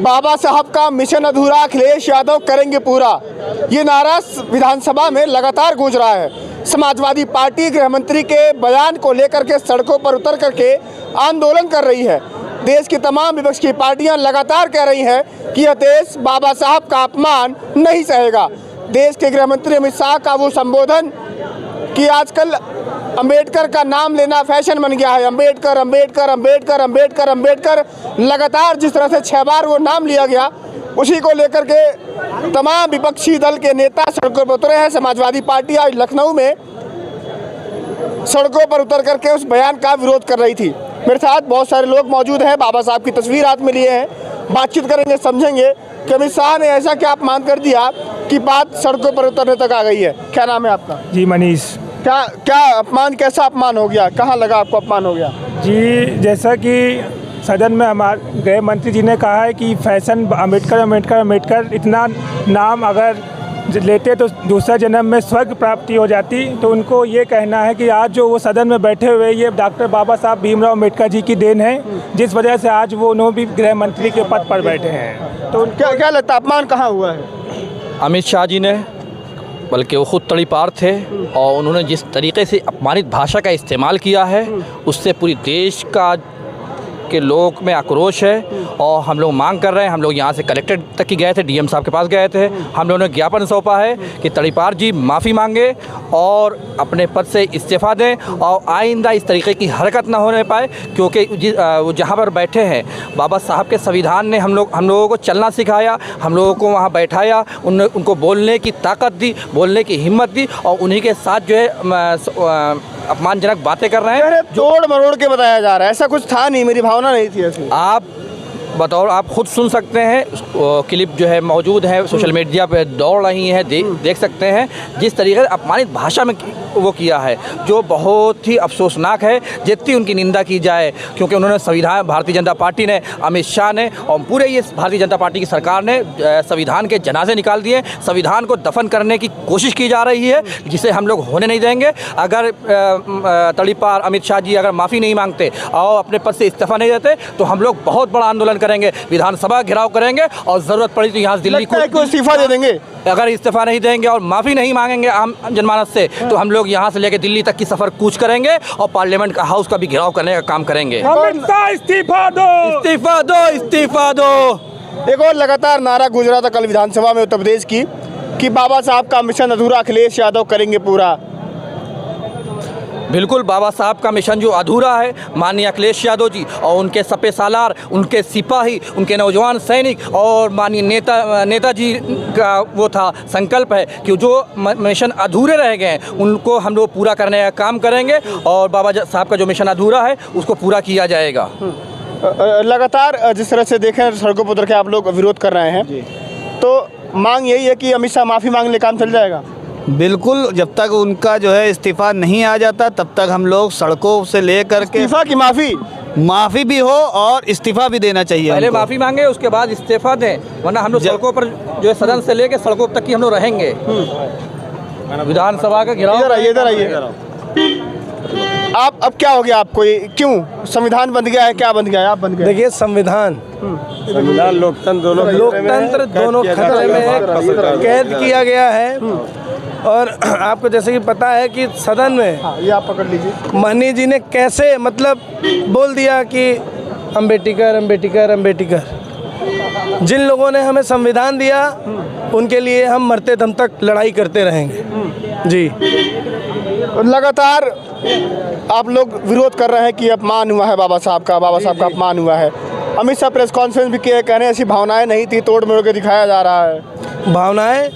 बाबा साहब का मिशन अधूरा, अखिलेश यादव करेंगे पूरा, ये नारा विधानसभा में लगातार गूंज रहा है। समाजवादी पार्टी गृह मंत्री के बयान को लेकर के सड़कों पर उतर करके आंदोलन कर रही है। देश की तमाम विपक्ष की पार्टियां लगातार कह रही हैं कि यह देश बाबा साहब का अपमान नहीं सहेगा। देश के गृह मंत्री अमित शाह का वो संबोधन कि आजकल अंबेडकर का नाम लेना फैशन बन गया है, अंबेडकर अंबेडकर अंबेडकर अंबेडकर अंबेडकर, लगातार जिस तरह से 6 बार वो नाम लिया गया, उसी को लेकर के तमाम विपक्षी दल के नेता सड़कों पर उतरे हैं। समाजवादी पार्टी आज लखनऊ में सड़कों पर उतर करके उस बयान का विरोध कर रही थी। मेरे साथ बहुत सारे लोग मौजूद हैं, बाबा साहब की तस्वीर हाथ में लिए हैं, बातचीत करेंगे, समझेंगे कि अमित शाह ने ऐसा क्या अपमान कर दिया कि बात सड़कों पर उतरने तक आ गई है। क्या नाम है आपका? जी मनीष। क्या अपमान, कैसा अपमान हो गया, कहाँ लगा आपको अपमान हो गया? जी जैसा कि सदन में हमारे गृह मंत्री जी ने कहा है कि फैशन अंबेडकर अंबेडकर अंबेडकर, इतना नाम अगर लेते तो दूसरा जन्म में स्वर्ग प्राप्ति हो जाती। तो उनको ये कहना है कि आज जो वो सदन में बैठे हुए ये डॉक्टर बाबा साहब भीमराव अम्बेडकर जी की देन है, जिस वजह से आज वो उन्होंने भी गृह मंत्री के पद पर बैठे हैं। तो क्या लगता है अपमान कहाँ हुआ है? अमित शाह जी ने, बल्कि वो खुद तड़ीपार थे और उन्होंने जिस तरीके से अपमानित भाषा का इस्तेमाल किया है उससे पूरी देश का के लोग में आक्रोश है। और हम लोग मांग कर रहे हैं, हम लोग यहाँ से कलेक्टर तक की गए थे, डीएम साहब के पास गए थे, हम लोगों ने ज्ञापन सौंपा है कि तड़ीपार जी माफ़ी मांगे और अपने पद से इस्तीफ़ा दें और आइंदा इस तरीके की हरकत ना होने पाए। क्योंकि वो जहाँ पर बैठे हैं, बाबा साहब के संविधान ने हम लोगों को चलना सिखाया, हम लोगों को वहाँ बैठाया, उनको बोलने की ताकत दी, बोलने की हिम्मत दी, और उन्हीं के साथ जो है अपमानजनक बातें कर रहे हैं। तोड़ मरोड़ के बताया जा रहा है, ऐसा कुछ था नहीं, मेरी भावना नहीं थी ऐसी। आप बतौर आप खुद सुन सकते हैं, क्लिप जो है मौजूद है, सोशल मीडिया पे दौड़ रही हैं, देख सकते हैं जिस तरीके से अपमानित भाषा में वो किया है, जो बहुत ही अफसोसनाक है। जितनी उनकी निंदा की जाए, क्योंकि उन्होंने संविधान, भारतीय जनता पार्टी ने, अमित शाह ने और पूरे ये भारतीय जनता पार्टी की सरकार ने संविधान के जनाजे निकाल दिए, संविधान को दफन करने की कोशिश की जा रही है, जिसे हम लोग होने नहीं देंगे। अगर तड़ीपार अमित शाह जी अगर माफ़ी नहीं मांगते और अपने पद से इस्तीफा नहीं देते तो हम लोग बहुत बड़ा आंदोलन करेंगे, विधानसभा घेराव करेंगे और ज़रूरत पड़ी तो यहाँ से दिल्ली को इस्तीफा दे देंगे। अगर इस्तीफा नहीं देंगे और माफ़ी नहीं मांगेंगे आम जनमानस से, तो हम लोग यहाँ से लेकर दिल्ली तक की सफ़र कूच करेंगे और पार्लियामेंट का हाउस का भी घेराव करने का काम करेंगे। इस्तीफा दो, इस्तीफा दो, इस्तीफा दो। एक और लगातार नारा गूंज रहा था कल विधानसभा में उत्तर प्रदेश की कि बाबा साहब का मिशन अधूरा, अखिलेश यादव करेंगे पूरा। बिल्कुल, बाबा साहब का मिशन जो अधूरा है, माननीय अखिलेश यादव जी और उनके सपे सालार, उनके सिपाही, उनके नौजवान सैनिक और माननीय नेताजी का वो था संकल्प है कि जो मिशन अधूरे रह गए हैं उनको हम लोग पूरा करने का काम करेंगे और बाबा साहब का जो मिशन अधूरा है उसको पूरा किया जाएगा। लगातार जिस तरह से देखें सड़कों पर उतर के आप लोग विरोध कर रहे हैं, तो मांग यही है कि अमित शाह माफ़ी मांगने काम चल जाएगा? बिल्कुल, जब तक उनका जो है इस्तीफ़ा नहीं आ जाता तब तक हम लोग सड़कों से ले करके इस्तीफा की माफ़ी भी हो और इस्तीफ़ा भी देना चाहिए। पहले माफ़ी मांगे, उसके बाद इस्तीफा दें, वरना हम लोग सड़कों पर जो है सदन से लेकर सड़कों तक की हम लोग रहेंगे। विधानसभा का घेराव। इधर आइए। आप अब क्या हो गया आपको, क्यों संविधान बन गया है, क्या बन गया है? आप बन गए। देखिए, संविधान लोकतंत्र दोनों खतरे में है, कैद किया गया है। और आपको जैसे कि पता है कि सदन में ये आप पकड़ लीजिए, महनी जी ने कैसे मतलब बोल दिया कि अम्बेडकर अम्बेडकर अम्बेडकर। जिन लोगों ने हमें संविधान दिया उनके लिए हम मरते दम तक लड़ाई करते रहेंगे। जी, लगातार आप लोग विरोध कर रहे हैं कि अपमान हुआ है बाबा साहब का अपमान हुआ है। अमित शाह प्रेस कॉन्फ्रेंस भी किए, कह रहे हैं ऐसी भावनाएं नहीं थी, तोड़ मरोड़ के दिखाया जा रहा है। भावनाएं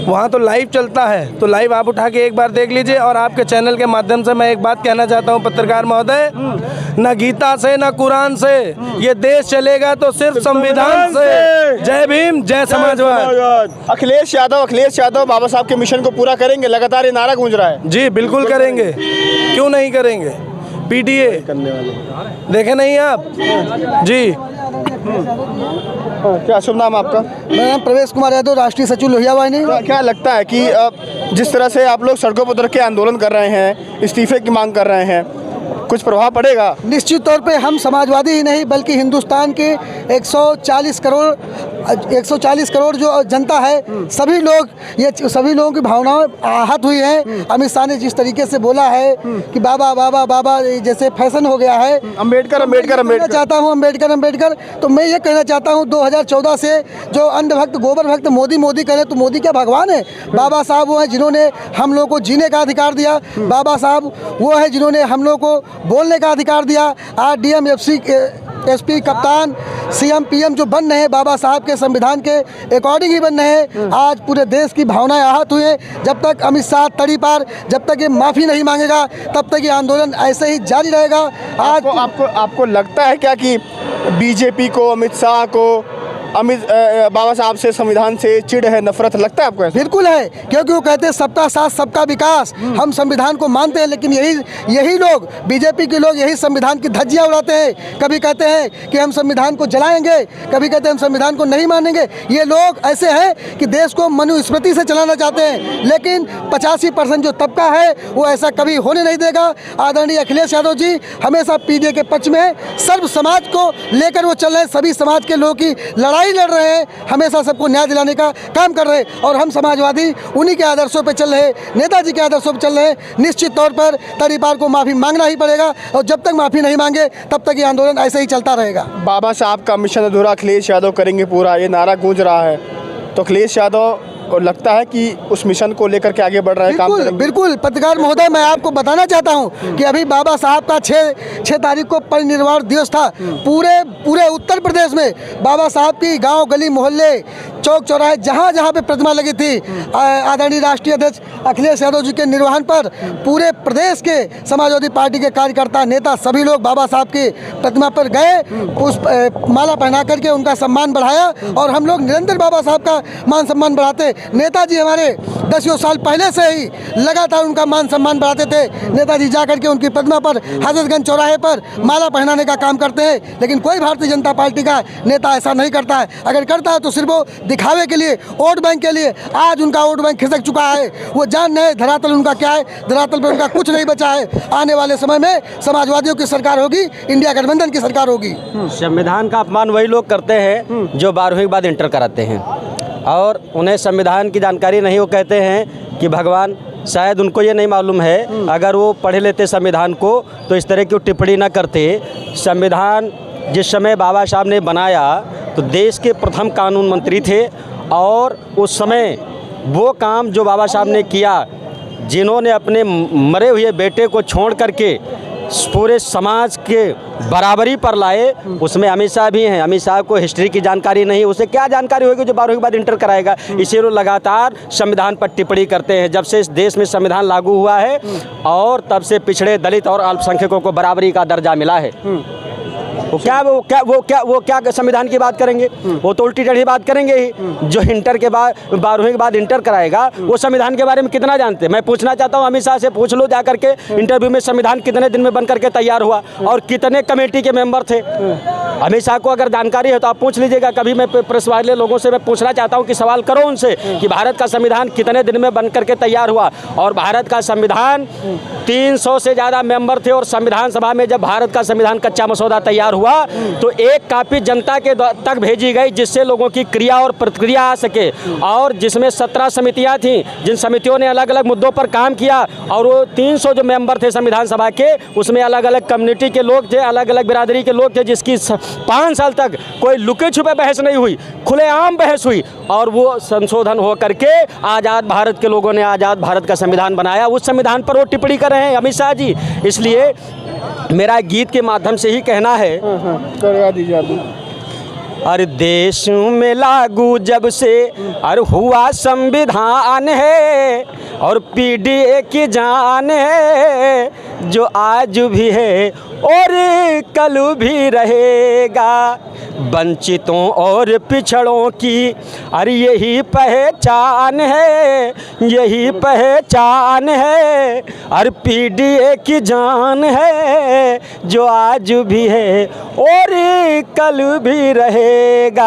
वहाँ तो लाइव चलता है, तो लाइव आप उठा के एक बार देख लीजिए। और आपके चैनल के माध्यम से मैं एक बात कहना चाहता हूँ पत्रकार महोदय, न गीता से न कुरान से ये देश चलेगा तो सिर्फ संविधान से। जय भीम, जय समाजवाद। अखिलेश यादव बाबा साहब के मिशन को पूरा करेंगे, लगातार ये नारा गूंज रहा है। जी बिल्कुल करेंगे, क्यों नहीं करेंगे। पीटीए करने वाले देखे नहीं आप? जी। क्या शुभ नाम आपका? मेरा नाम प्रवेश कुमार यादव, राष्ट्रीय सचिव लोहिया वाहिनी। क्या लगता है कि जिस तरह से आप लोग सड़कों पर उतर के आंदोलन कर रहे हैं, इस्तीफे की मांग कर रहे हैं, कुछ प्रभाव पड़ेगा? निश्चित तौर पे हम समाजवादी ही नहीं बल्कि हिंदुस्तान के 140 करोड़ जो जनता है, सभी लोगों की भावनाएं आहत हुई हैं। अमित शाह ने जिस तरीके से बोला है कि बाबा बाबा बाबा जैसे फैशन हो गया है, अम्बेडकर अम्बेडकर अम्बेडकर चाहता हूँ अम्बेडकर अम्बेडकर। तो मैं ये कहना चाहता हूँ 2014 से जो अंध भक्त गोबर भक्त मोदी मोदी करें तो मोदी क्या भगवान है? बाबा साहब वो हैं जिन्होंने हम लोग को जीने का अधिकार दिया। बाबा साहब वो है जिन्होंने हम लोग को बोलने का अधिकार दिया। आज डीएम एसपी कप्तान सीएम पीएम जो बन रहे हैं बाबा साहब के संविधान के अकॉर्डिंग ही बन रहे हैं। आज पूरे देश की भावनाएं आहत हुई हैं। जब तक अमित शाह तड़ी पार, जब तक ये माफ़ी नहीं मांगेगा तब तक ये आंदोलन ऐसे ही जारी रहेगा। आज आपको लगता है क्या कि बीजेपी को, अमित शाह को, बाबा साहब से, संविधान से चिढ़ है, नफरत लगता है आपको ऐसा? बिल्कुल है, क्योंकि वो कहते हैं सबका साथ सबका विकास। हम संविधान को मानते हैं, लेकिन यही लोग, बीजेपी के लोग यही संविधान की धज्जियां उड़ाते हैं। कभी कहते हैं कि हम संविधान को जलाएंगे, कभी कहते हैं हम संविधान को नहीं मानेंगे। ये लोग ऐसे हैं कि देश को मनुस्मृति से चलाना चाहते हैं, लेकिन 85% जो तबका है वो ऐसा कभी होने नहीं देगा। आदरणीय अखिलेश यादव जी हमेशा पीडीए के पक्ष में, सर्व समाज को लेकर वो चल रहे हैं, सभी समाज के लोगों की लड़ाई लड़ रहे हैं, हमेशा सबको न्याय दिलाने का काम कर रहे हैं। और हम समाजवादी उन्हीं के आदर्शों पे चल रहे हैं, नेताजी के आदर्शों पे चल रहे हैं। निश्चित तौर पर तड़ीपार को माफ़ी मांगना ही पड़ेगा, और जब तक माफ़ी नहीं मांगे तब तक ये आंदोलन ऐसे ही चलता रहेगा। बाबा साहब का मिशन अधूरा, अखिलेश यादव करेंगे पूरा, ये नारा गूंज रहा है, तो अखिलेश यादव को लगता है कि उस मिशन को लेकर के आगे बढ़ रहा है, काम करेंगे? बिल्कुल पत्रकार महोदय, मैं आपको बताना चाहता हूं कि अभी बाबा साहब का 6 तारीख को परिनिर्वाण दिवस था। पूरे उत्तर प्रदेश में बाबा साहब की गांव गली मोहल्ले चौक चौराहे जहां पे प्रतिमा लगी थी, आदरणीय राष्ट्रीय अध्यक्ष अखिलेश यादव जी के निर्वहन पर पूरे प्रदेश के समाजवादी पार्टी के कार्यकर्ता, नेता, सभी लोग बाबा साहब की प्रतिमा पर गए, माला पहना करके उनका सम्मान बढ़ाया। और हम लोग निरंतर बाबा साहब का मान सम्मान बढ़ाते। नेताजी हमारे 10 साल पहले से ही लगातार उनका मान सम्मान बढ़ाते थे। नेताजी जाकर के उनकी प्रतिमा पर हजरतगंज चौराहे पर माला पहनाने का काम करते हैं, लेकिन कोई भारतीय जनता पार्टी का नेता ऐसा नहीं करता है। अगर करता है तो सिर्फ वो दिखावे के लिए, वोट बैंक के लिए। आज उनका वोट बैंक खिसक चुका है, वो जान रहे धरातल उनका क्या है। धरातल पर उनका कुछ नहीं बचा है। आने वाले समय में समाजवादियों की सरकार होगी, इंडिया गठबंधन की सरकार होगी। संविधान का अपमान वही लोग करते हैं जो 12वीं के बाद इंटर कराते हैं, और उन्हें संविधान की जानकारी नहीं। वो कहते हैं कि भगवान, शायद उनको ये नहीं मालूम है, अगर वो पढ़े लेते संविधान को तो इस तरह की टिप्पणी ना करते। संविधान जिस समय बाबा साहब ने बनाया तो देश के प्रथम कानून मंत्री थे, और उस समय वो काम जो बाबा साहब ने किया, जिन्होंने अपने मरे हुए बेटे को छोड़ करके पूरे समाज के बराबरी पर लाए, उसमें अमित शाह भी हैं। अमित शाह को हिस्ट्री की जानकारी नहीं, उसे क्या जानकारी होगी जो 12वीं के बाद इंटर कराएगा। इसीलिए वो लगातार संविधान पर टिप्पणी करते हैं। जब से इस देश में संविधान लागू हुआ है और तब से पिछड़े, दलित और अल्पसंख्यकों को बराबरी का दर्जा मिला है। वो क्या संविधान की बात करेंगे? वो तो उल्टी टेढ़ी बात करेंगे ही। जो इंटर के बाद 12वीं के बाद इंटर कराएगा वो संविधान के बारे में कितना जानते हैं? मैं पूछना चाहता हूँ, अमित शाह से पूछ लो जाकर के, इंटरव्यू में संविधान कितने दिन में बन करके तैयार हुआ और कितने कमेटी के मेंबर थे। अमित शाह को अगर जानकारी है तो आप पूछ लीजिएगा। कभी मैं प्रेस वाले लोगों से मैं पूछना चाहता हूँ कि सवाल करो उनसे कि भारत का संविधान कितने दिन में बन करके तैयार हुआ। और भारत का संविधान 300 से ज़्यादा मेंबर थे, और संविधान सभा में जब भारत का संविधान कच्चा मसौदा तैयार हुआ तो एक कॉपी जनता के तक भेजी गई, जिससे लोगों की क्रिया और प्रतिक्रिया आ सके, और जिसमें 17 समितियां थीं, जिन समितियों ने अलग अलग मुद्दों पर काम किया। और वो 300 जो मेंबर थे संविधान सभा के, उसमें अलग अलग कम्युनिटी के लोग थे, अलग अलग बिरादरी के लोग थे, जिसकी 5 साल तक कोई लुके छुपे बहस नहीं हुई, खुलेआम बहस हुई। और वो संशोधन हो करके आज़ाद भारत के लोगों ने आज़ाद भारत का संविधान बनाया। उस संविधान पर वो टिप्पणी कर रहे हैं अमित शाह जी। इसलिए मेरा गीत के माध्यम से ही कहना है, करवा दीजिए आप। अरे देश में लागू जब से अरे हुआ संविधान है, और पीडीए की जान है, जो आज भी है और कल भी रहेगा। वंचितों और पिछड़ों की अरे यही पहचान है, यही पहचान है। अरे पीडीए की जान है, जो आज भी है और कल भी रहेगा।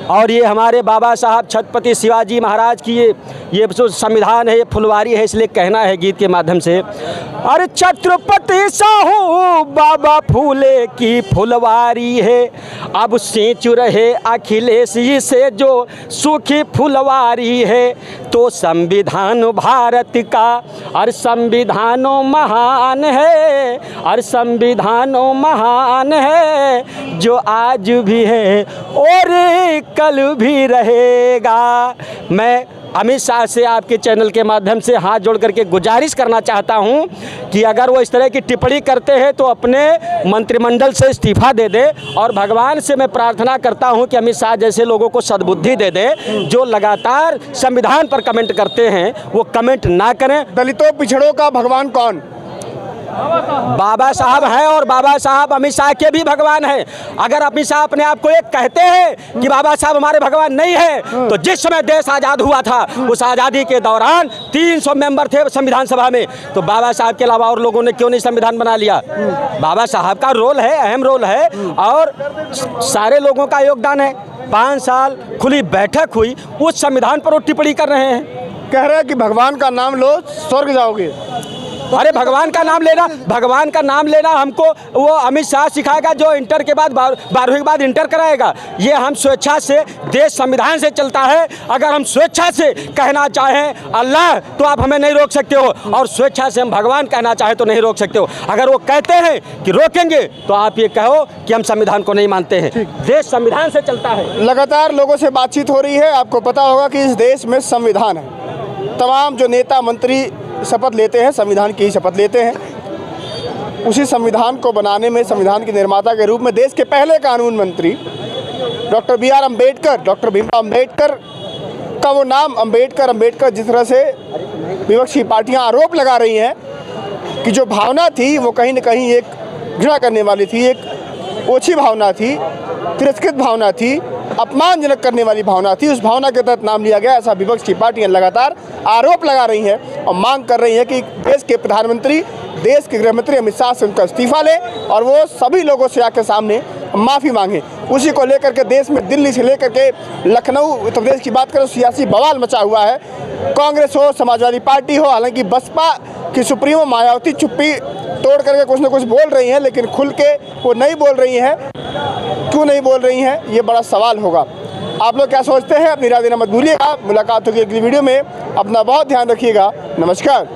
और ये हमारे बाबा साहब छत्रपति शिवाजी महाराज की ये जो संविधान है, ये फुलवारी है, इसलिए कहना है गीत के माध्यम से। अरे छत्रपति साहू बाबा फूले की फुलवारी है, अब सींच रहे अखिलेश जी से जो सूखी फुलवारी है। तो संविधान भारत का और संविधानो महान है, और संविधानो महान है, जो आज भी है और कल भी रहेगा। मैं अमित शाह से आपके चैनल के माध्यम से हाथ जोड़ करके गुजारिश करना चाहता हूं कि अगर वो इस तरह की टिप्पणी करते हैं तो अपने मंत्रिमंडल से इस्तीफा दे दे, और भगवान से मैं प्रार्थना करता हूं कि अमित शाह जैसे लोगों को सद्बुद्धि दे दे जो लगातार संविधान पर कमेंट करते हैं, वो कमेंट ना करें। दलितों पिछड़ों का भगवान कौन? बाबा साहब हैं, और बाबा साहब अमित शाह के भी भगवान हैं। अगर अमित शाह अपने आप को एक कहते हैं कि बाबा साहब हमारे भगवान नहीं है, तो जिस समय देश आज़ाद हुआ था उस आज़ादी के दौरान 300 मेंबर थे संविधान सभा में, तो बाबा साहब के अलावा और लोगों ने क्यों नहीं संविधान बना लिया? बाबा साहब का रोल है, अहम रोल है, और सारे लोगों का योगदान है। 5 साल खुली बैठक हुई, उस संविधान पर वो टिप्पणी कर रहे हैं। कह रहे हैं कि भगवान का नाम लो स्वर्ग जाओगे। अरे भगवान का नाम लेना हमको वो अमित शाह सिखाएगा जो इंटर के बाद 12वीं के बाद इंटर कराएगा। ये हम स्वेच्छा से, देश संविधान से चलता है। अगर हम स्वेच्छा से कहना चाहें अल्लाह तो आप हमें नहीं रोक सकते हो, और स्वेच्छा से हम भगवान कहना चाहें तो नहीं रोक सकते हो। अगर वो कहते हैं कि रोकेंगे तो आप ये कहो कि हम संविधान को नहीं मानते हैं। देश संविधान से चलता है। लगातार लोगों से बातचीत हो रही है। आपको पता होगा कि इस देश में संविधान है। तमाम जो नेता मंत्री शपथ लेते हैं, संविधान की ही शपथ लेते हैं। उसी संविधान को बनाने में, संविधान के निर्माता के रूप में देश के पहले कानून मंत्री doctor BR Ambedkar, doctor Bhimrao Ambedkar का वो नाम अम्बेडकर जिस तरह से विपक्षी पार्टियां आरोप लगा रही हैं कि जो भावना थी वो कहीं न कहीं एक घृणा करने वाली थी, एक ओछी भावना थी, तिरस्कृत भावना थी, अपमानजनक करने वाली भावना थी, उस भावना के तहत नाम लिया गया, ऐसा विपक्ष की पार्टियां लगातार आरोप लगा रही हैं और मांग कर रही हैं कि देश के प्रधानमंत्री, देश के गृहमंत्री अमित शाह से उनका इस्तीफा लें और वो सभी लोगों से आके सामने माफ़ी मांगे। उसी को लेकर के देश में दिल्ली से लेकर के लखनऊ, उत्तर प्रदेश की बात करें, सियासी बवाल मचा हुआ है। कांग्रेस हो, समाजवादी पार्टी हो, हालांकि बसपा की सुप्रीमो मायावती चुप्पी तोड़ करके कुछ न कुछ बोल रही हैं, लेकिन खुल के वो नहीं बोल रही हैं। क्यों नहीं बोल रही हैं, ये बड़ा सवाल होगा। आप लोग क्या सोचते हैं, अपनी राय देना मत भूलिएगा। मुलाकात होगी अगली वीडियो में। अपना बहुत ध्यान रखिएगा। नमस्कार।